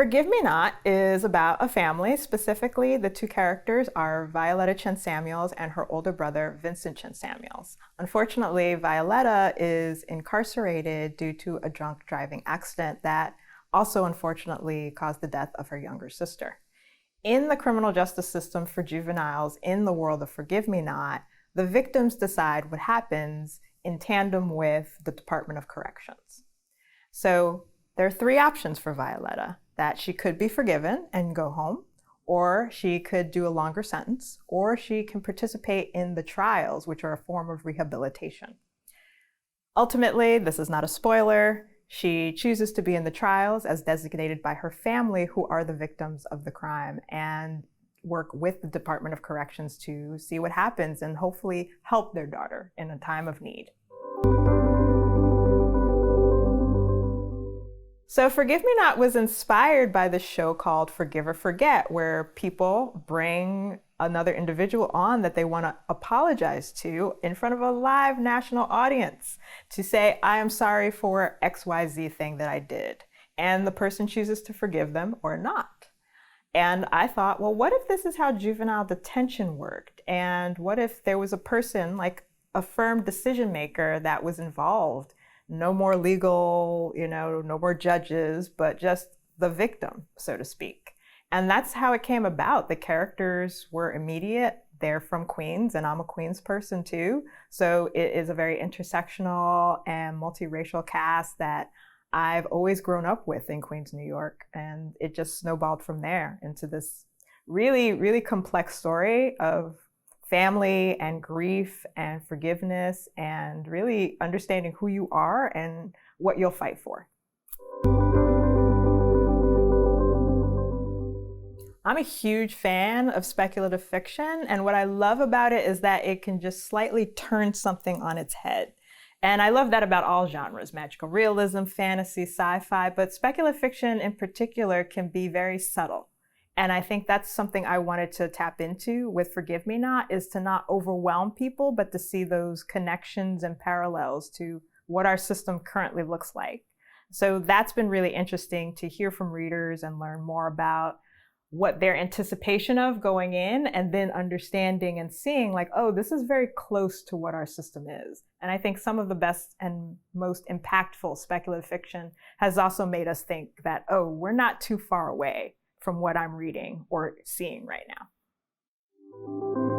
Forgive Me Not is about a family. Specifically, the two characters are Violetta Chen-Samuels and her older brother, Vincent Chen-Samuels. Unfortunately, Violetta is incarcerated due to a drunk driving accident that also unfortunately caused the death of her younger sister. In the criminal justice system for juveniles in the world of Forgive Me Not, the victims decide what happens in tandem with the Department of Corrections. So there are three options for Violetta: that she could be forgiven and go home, or she could do a longer sentence, or she can participate in the trials, which are a form of rehabilitation. Ultimately, this is not a spoiler, she chooses to be in the trials as designated by her family, who are the victims of the crime, and work with the Department of Corrections to see what happens and hopefully help their daughter in a time of need. So Forgive Me Not was inspired by this show called Forgive or Forget, where people bring another individual on that they want to apologize to in front of a live national audience to say, I am sorry for XYZ thing that I did. And the person chooses to forgive them or not. And I thought, well, what if this is how juvenile detention worked? And what if there was a person, like a firm decision maker, that was involved? No more legal, no more judges, but just the victim, so to speak. And that's how it came about. The characters were immediate. They're from Queens, and I'm a Queens person too. So it is a very intersectional and multiracial cast that I've always grown up with in Queens, New York. And it just snowballed from there into this really, really complex story of family and grief and forgiveness and really understanding who you are and what you'll fight for. I'm a huge fan of speculative fiction, and what I love about it is that it can just slightly turn something on its head. And I love that about all genres: magical realism, fantasy, sci-fi, but speculative fiction in particular can be very subtle. And I think that's something I wanted to tap into with Forgive Me Not, is to not overwhelm people, but to see those connections and parallels to what our system currently looks like. So that's been really interesting to hear from readers and learn more about what their anticipation of going in, and then understanding and seeing like, oh, this is very close to what our system is. And I think some of the best and most impactful speculative fiction has also made us think that, oh, we're not too far away from what I'm reading or seeing right now.